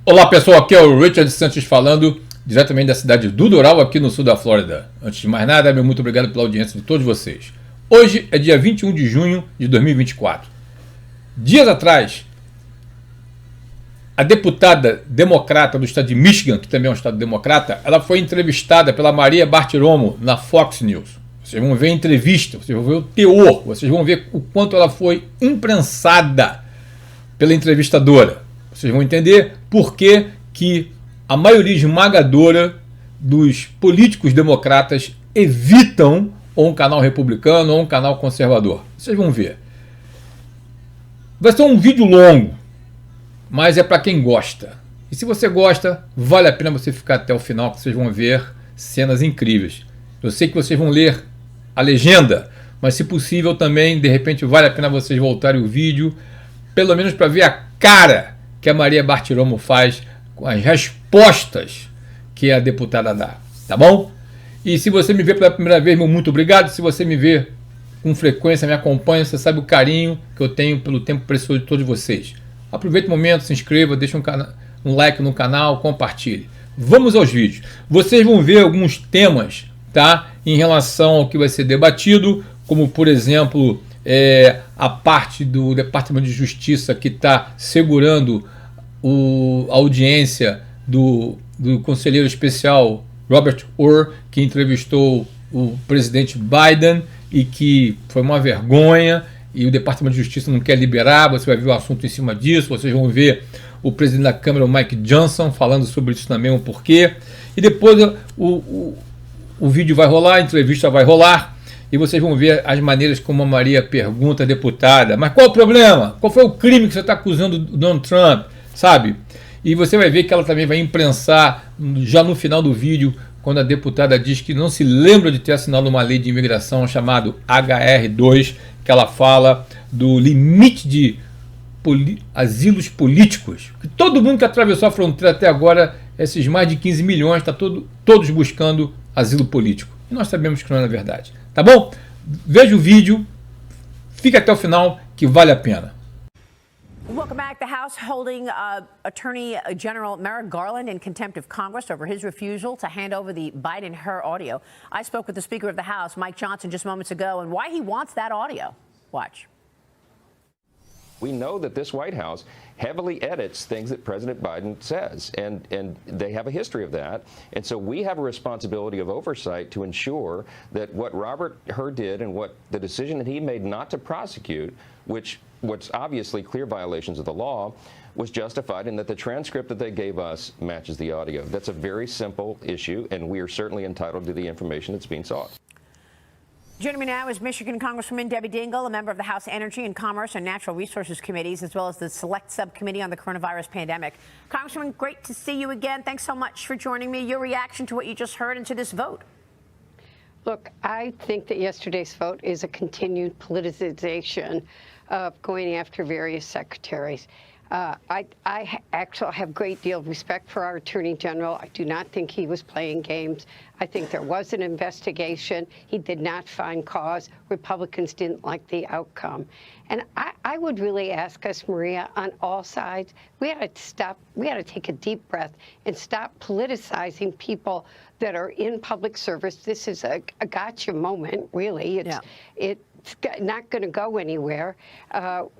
Olá pessoal, aqui é o Richard Sanchez falando diretamente da cidade do Doral, aqui no sul da Flórida. Antes de mais nada, meu muito obrigado pela audiência de todos vocês. Hoje é dia 21 de junho de 2024. Dias atrás, a deputada democrata do estado de Michigan, que também é um estado democrata, ela foi entrevistada pela Maria Bartiromo na Fox News. Vocês vão ver a entrevista, vocês vão ver o teor, vocês vão ver o quanto ela foi imprensada pela entrevistadora. Vocês vão entender por que a maioria esmagadora dos políticos democratas evitam ou um canal republicano ou um canal conservador. Vocês vão ver. Vai ser um vídeo longo, mas é para quem gosta. E se você gosta, vale a pena você ficar até o final, que vocês vão ver cenas incríveis. Eu sei que vocês vão ler a legenda, mas se possível também, de repente, vale a pena vocês voltarem o vídeo, pelo menos para ver a cara que a Maria Bartiromo faz com as respostas que a deputada dá, tá bom? E se você me vê pela primeira vez, meu muito obrigado. Se você me vê com frequência, me acompanha, você sabe o carinho que eu tenho pelo tempo precioso de todos vocês. Aproveite o momento, se inscreva, deixe um like no canal, compartilhe. Vamos aos vídeos. Vocês vão ver alguns temas, tá, em relação ao que vai ser debatido, como por exemplo a parte do Departamento de Justiça que está segurando a audiência do conselheiro especial Robert Orr, que entrevistou o presidente Biden e que foi uma vergonha, e o Departamento de Justiça não quer liberar. Você vai ver o assunto em cima disso, vocês vão ver o presidente da Câmara, o Mike Johnson, falando sobre isso também, o porquê. E depois o vídeo vai rolar, a entrevista vai rolar, e vocês vão ver as maneiras como a Maria pergunta à deputada: mas qual o problema? Qual foi o crime que você está acusando do Donald Trump? Sabe? E você vai ver que ela também vai imprensar, já no final do vídeo, quando a deputada diz que não se lembra de ter assinado uma lei de imigração chamado HR2, que ela fala do limite de asilos políticos. Que todo mundo que atravessou a fronteira até agora, esses mais de 15 milhões, está todos buscando asilo político. E nós sabemos que não é verdade. Tá bom? Veja o vídeo, fica até o final que vale a pena. Welcome back. The House holding Attorney General Merrick Garland in contempt of Congress over his refusal to hand over the Biden-Hur audio. I spoke with the Speaker of the House, Mike Johnson, just moments ago, and why he wants that audio. Watch. We know that this White House heavily edits things that President Biden says, and they have a history of that. And so we have a responsibility of oversight to ensure that what Robert Hur did and what the decision that he made not to prosecute, what's obviously clear violations of the law, was justified, and that the transcript that they gave us matches the audio. That's a very simple issue, and we are certainly entitled to the information that's being sought. Joining me now is Michigan Congresswoman Debbie Dingell, a member of the House Energy and Commerce and Natural Resources Committees, as well as the Select Subcommittee on the Coronavirus Pandemic. Congresswoman, great to see you again. Thanks so much for joining me. Your reaction to what you just heard and to this vote? Look, I think that yesterday's vote is a continued politicization of going after various secretaries. I actually have a great deal of respect for our Attorney General. I do not think he was playing games. I think there was an investigation. He did not find cause. Republicans didn't like the outcome. And I would really ask us, Maria, on all sides, we had to take a deep breath and stop politicizing people that are in public service. This is a gotcha moment, really. It's not going to go anywhere.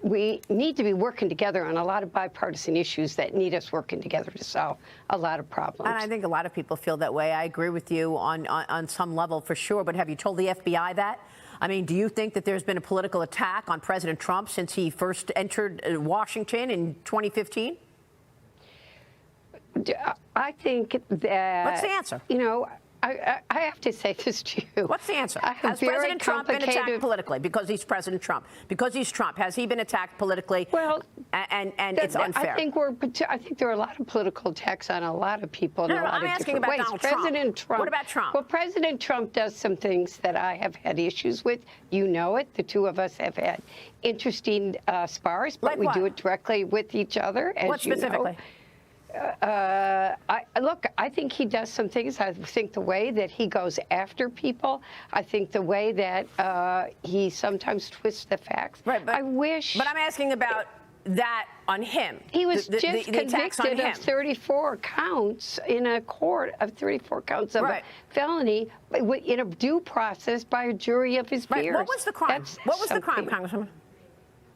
We need to be working together on a lot of bipartisan issues that need us working together to solve a lot of problems. And I think a lot of people feel that way. I agree with you on some level for sure. But have you told the FBI that? I mean, do you think that there's been a political attack on President Trump since he first entered Washington in 2015? I think that... What's the answer? You know, I have to say this to you. What's the answer? Has President Trump been attacked politically because he's President Trump? Because he's Trump, has he been attacked politically? Well, and it's unfair. I think there are a lot of political attacks on a lot of people in a lot I'm of asking different about ways. Donald Trump. What about Trump? Well, President Trump does some things that I have had issues with. You know it. The two of us have had interesting spars, but like we what? do it directly with each other, as what you specifically? know. I think he does some things. I think the way that he goes after people, I think the way that he sometimes twists the facts. Right, but, I wish. But I'm asking about that on him. He was just convicted of 34 counts in a court of 34 counts of a felony in a due process by a jury of his peers. What was the crime? What was the crime, Congresswoman?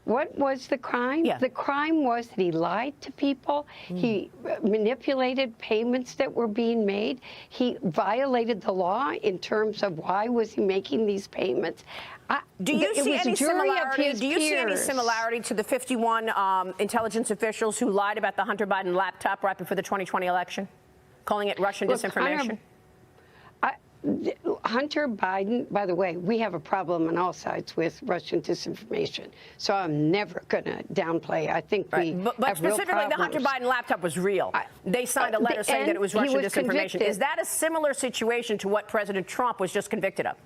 What was the crime? Yeah. The crime was that he lied to people. He manipulated payments that were being made. He violated the law in terms of why was he making these payments. Do you see any similarity? Do you see any similarity to the 51 intelligence officials who lied about the Hunter Biden laptop right before the 2020 election, calling it Russian disinformation? Hunter Biden, by the way, we have a problem on all sides with Russian disinformation, so I'm never going to downplay. I think we but specifically, the Hunter Biden laptop was real. They signed a letter saying that it was Russian disinformation. Is that a similar situation to what President Trump was just convicted of?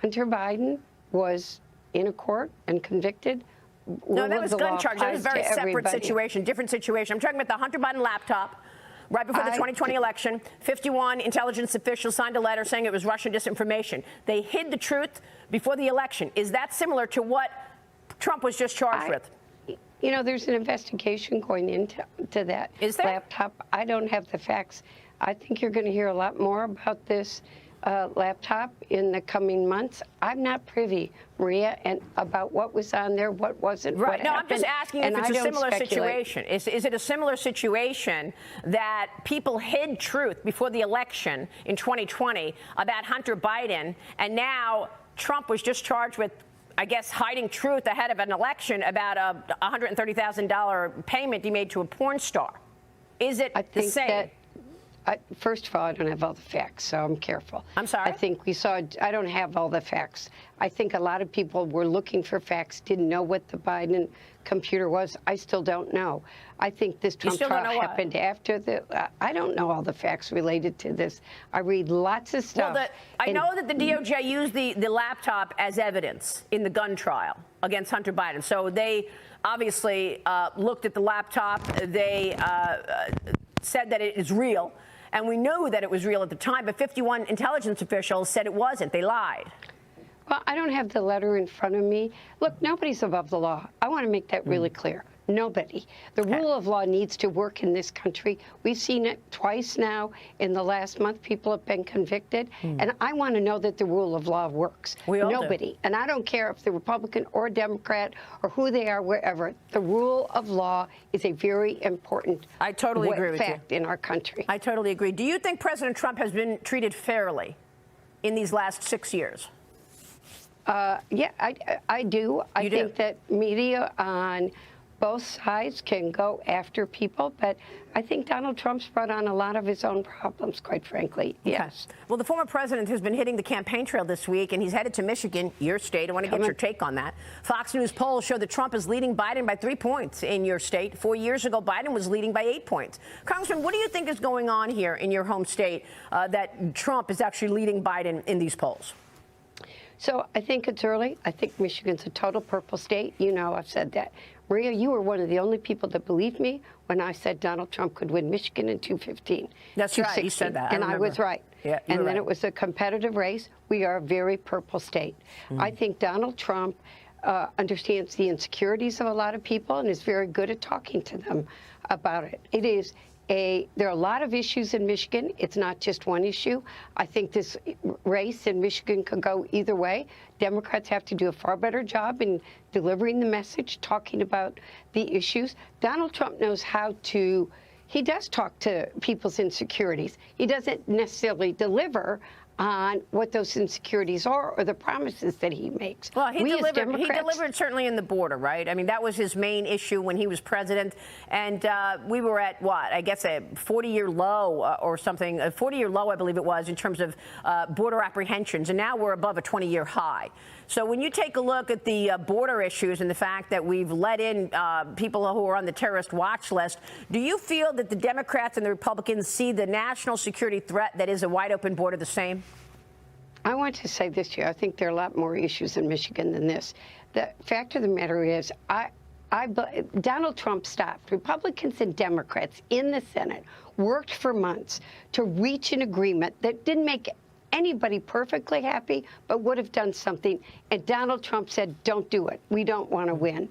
Hunter Biden was in a court and convicted. No, that was gun charge. That was a very separate situation, different situation. I'm talking about the Hunter Biden laptop. Right before the 2020 election, 51 intelligence officials signed a letter saying it was Russian disinformation. They hid the truth before the election. Is that similar to what Trump was just charged with? You know, there's an investigation going into that laptop. I don't have the facts. I think you're going to hear a lot more about this laptop in the coming months. I'm not privy, Maria, and about what was on there, what wasn't. Right. What no, happened, I'm just asking if it's a similar situation. Is it a similar situation that people hid truth before the election in 2020 about Hunter Biden, and now Trump was just charged with, I guess, hiding truth ahead of an election about a $130,000 payment he made to a porn star? Is it the same? First of all, I don't have all the facts, so I'm careful. I'm sorry? I don't have all the facts. I think a lot of people were looking for facts, didn't know what the Biden computer was. I still don't know. I think this Trump trial happened after I don't know all the facts related to this. I read lots of stuff. Well, I know that the DOJ used the laptop as evidence in the gun trial against Hunter Biden. So they obviously looked at the laptop. They said that it is real. And we knew that it was real at the time, but 51 intelligence officials said it wasn't. They lied. Well, I don't have the letter in front of me. Look, nobody's above the law. I want to make that really clear. Nobody. The rule of law needs to work in this country. We've seen it twice now in the last month. People have been convicted. And I want to know that the rule of law works. Nobody. Do. And I don't care if they're Republican or Democrat or who they are, wherever. The rule of law is a very important fact in our country. I totally agree. Do you think President Trump has been treated fairly in these last 6 years? Yeah, I do. I think that media on both sides can go after people, but I think Donald Trump's brought on a lot of his own problems, quite frankly. Yes. Well, the former president has been hitting the campaign trail this week, and he's headed to Michigan, your state. I want to get your take on that. Fox News polls show that Trump is leading Biden by 3 points in your state. 4 years ago, Biden was leading by 8 points. Congressman, what do you think is going on here in your home state that Trump is actually leading Biden in these polls? So I think it's early. I think Michigan's a total purple state. You know, I've said that. Maria, you were one of the only people that believed me when I said Donald Trump could win Michigan in 2015. That's right. You said that. And I was right. Yeah, and then it was a competitive race. We are a very purple state. I think Donald Trump understands the insecurities of a lot of people and is very good at talking to them about it. There are a lot of issues in Michigan. It's not just one issue. I think this race in Michigan could go either way. Democrats have to do a far better job in delivering the message, talking about the issues. Donald Trump knows how to, he does talk to people's insecurities. He doesn't necessarily deliver on what those insecurities are or the promises that he makes. Well, he delivered certainly in the border, right? I mean, that was his main issue when he was president. And we were at, what, I guess a 40-year low or something, a 40-year low, I believe it was, in terms of border apprehensions. And now we're above a 20-year high. So when you take a look at the border issues and the fact that we've let in people who are on the terrorist watch list, do you feel that the Democrats and the Republicans see the national security threat that is a wide-open border the same? I want to say this to you. I think there are a lot more issues in Michigan than this. The fact of the matter is, Donald Trump stopped. Republicans and Democrats in the Senate worked for months to reach an agreement that didn't make anybody perfectly happy, but would have done something. And Donald Trump said, don't do it. We don't want to win.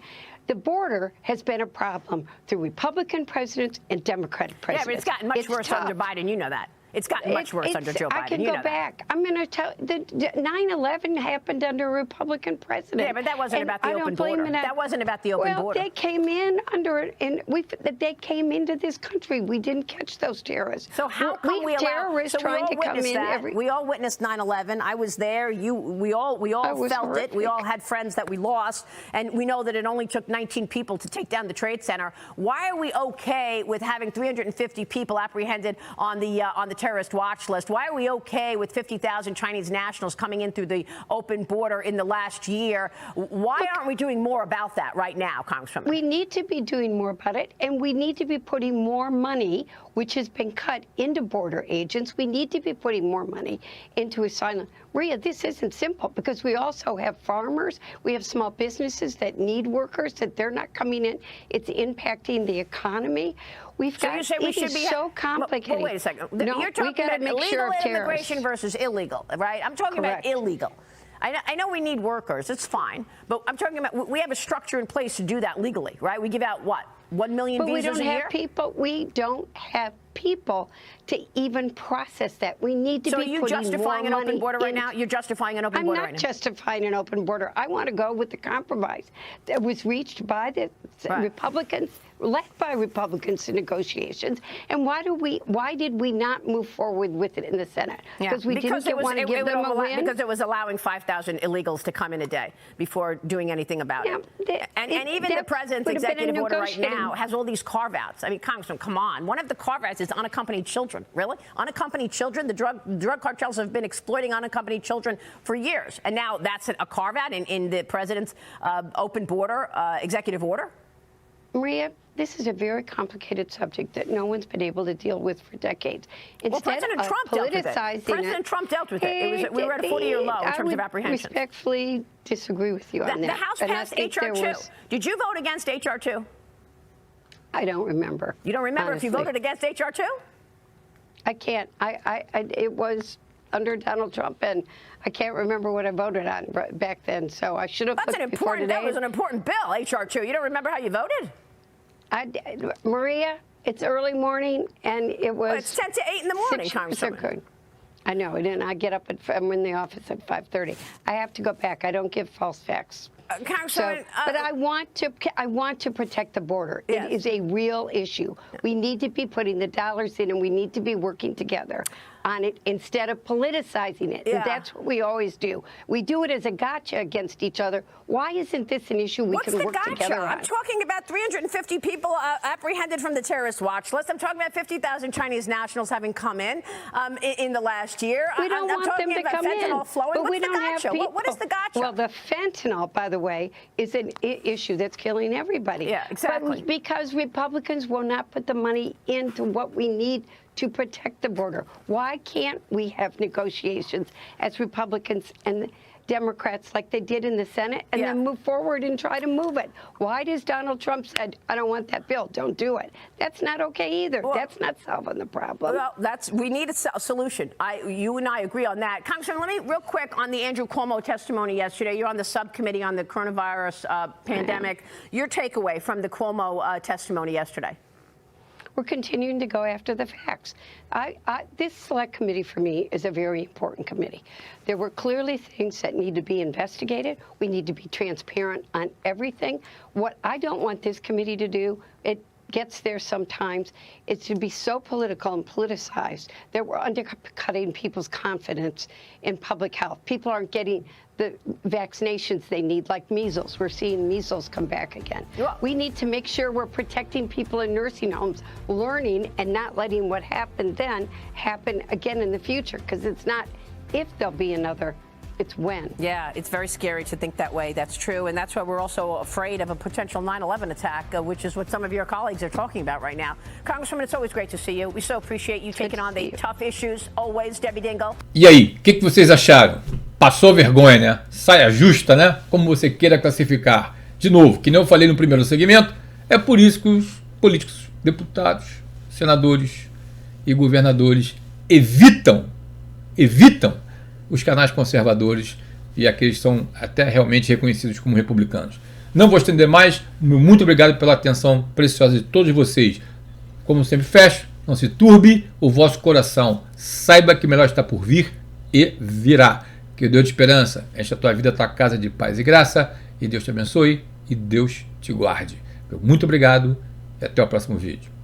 The border has been a problem through Republican presidents and Democratic presidents. Yeah, but it's gotten much worse under Biden. You know that. It's gotten much worse under Joe Biden. I can go back. I'm going to tell the 9/11 happened under a Republican president. Yeah, but that wasn't about the open border. That wasn't about the open border. Well, they came in under it, and they came into this country. We didn't catch those terrorists. So how come we allow terrorists trying to come in? We all witnessed 9/11. I was there. We all felt it. We all had friends that we lost, and we know that it only took 19 people to take down the Trade Center. Why are we okay with having 350 people apprehended on the terrorist watch list? Why are we okay with 50,000 Chinese nationals coming in through the open border in the last year? Why aren't we doing more about that right now, Congresswoman? We need to be doing more about it, and we need to be putting more money, which has been cut, into border agents. We need to be putting more money into asylum. Maria, this isn't simple because we also have farmers, we have small businesses that need workers, that they're not coming in. It's impacting the economy. So you say we should be so complicated. Well, wait a second. No, you're talking about illegal immigration versus illegal, right? I'm talking about illegal. I know we need workers. It's fine. But I'm talking about we have a structure in place to do that legally, right? We give out, what, 1 million visas a year? We don't have people to even process that. We need to be putting more money. So are you justifying an open border right now? You're justifying an open border right now? I'm not justifying an open border. I want to go with the compromise that was reached by the Republicans, led by Republicans in negotiations. And why did we not move forward with it in the Senate? Because we didn't want to give them a win? Because it was allowing 5,000 illegals to come in a day before doing anything about it. And even the president's executive order right now has all these carve-outs. I mean, Congressman, come on. One of the carve-outs is unaccompanied children. Really? Unaccompanied children? The drug cartels have been exploiting unaccompanied children for years. And now that's a carve-out in the president's open border executive order? Maria, this is a very complicated subject that no one's been able to deal with for decades. President Trump dealt with it. President Trump dealt with it. We were at a 40-year low in terms of apprehension. I respectfully disagree with you on that. The House passed H.R. 2. Did you vote against H.R. 2? I don't remember. You don't remember honestly. If you voted against H.R. 2? I can't. It was under Donald Trump, and I can't remember what I voted on back then. So I should have. That was an important bill, H.R. 2. You don't remember how you voted? Maria, it's early morning, and it was. Well, it's 10 to 8 in the morning, Congresswoman. I know, and I get up I'm in the office at 5:30. I have to go back. I don't give false facts. Congresswoman, but I want to protect the border. Yes. It is a real issue. We need to be putting the dollars in, and we need to be working together on it instead of politicizing it. And that's what we always do. We do it as a gotcha against each other. Why isn't this an issue we can work together on? I'm talking about 350 people apprehended from the terrorist watch list. I'm talking about 50,000 Chinese nationals having come in the last year. We don't want them to come in. But we don't have people. What is the gotcha? Well, the fentanyl, by the way, is an issue that's killing everybody. Yeah, exactly. But because Republicans will not put the money into what we need to protect the border. Why can't we have negotiations as Republicans and Democrats like they did in the Senate and then move forward and try to move it? Why does Donald Trump said, I don't want that bill, don't do it? That's not okay either. Well, that's not solving the problem. Well, we need a solution. You and I agree on that. Congressman, let me real quick on the Andrew Cuomo testimony yesterday. You're on the subcommittee on the coronavirus pandemic. Your takeaway from the Cuomo testimony yesterday? We're continuing to go after the facts. This select committee for me is a very important committee. There were clearly things that need to be investigated. We need to be transparent on everything. What I don't want this committee to do, it gets there sometimes, is to be so political and politicized that we're undercutting people's confidence in public health. People aren't getting the vaccinations they need, like measles. We're seeing measles come back again. We need to make sure we're protecting people in nursing homes, learning and not letting what happened then happen again in the future, because it's not if there'll be another, it's when. Yeah, it's very scary to think that way. That's true. And that's why we're also afraid of a potential 9/11 attack, which is what some of your colleagues are talking about right now. Congresswoman, it's always great to see you. We so appreciate you taking on the tough issues. Always, Debbie Dingell. E aí, o que vocês acharam? Passou vergonha, né? Saia justa, né? Como você queira classificar. De novo, que nem eu falei no primeiro segmento, é por isso que os políticos, deputados, senadores e governadores evitam os canais conservadores e aqueles que são até realmente reconhecidos como republicanos. Não vou estender mais. Muito obrigado pela atenção preciosa de todos vocês. Como sempre fecho, não se turbe o vosso coração. Saiba que melhor está por vir e virá. Que Deus de esperança enche a tua vida, a tua casa de paz e graça. E Deus te abençoe e Deus te guarde. Muito obrigado e até o próximo vídeo.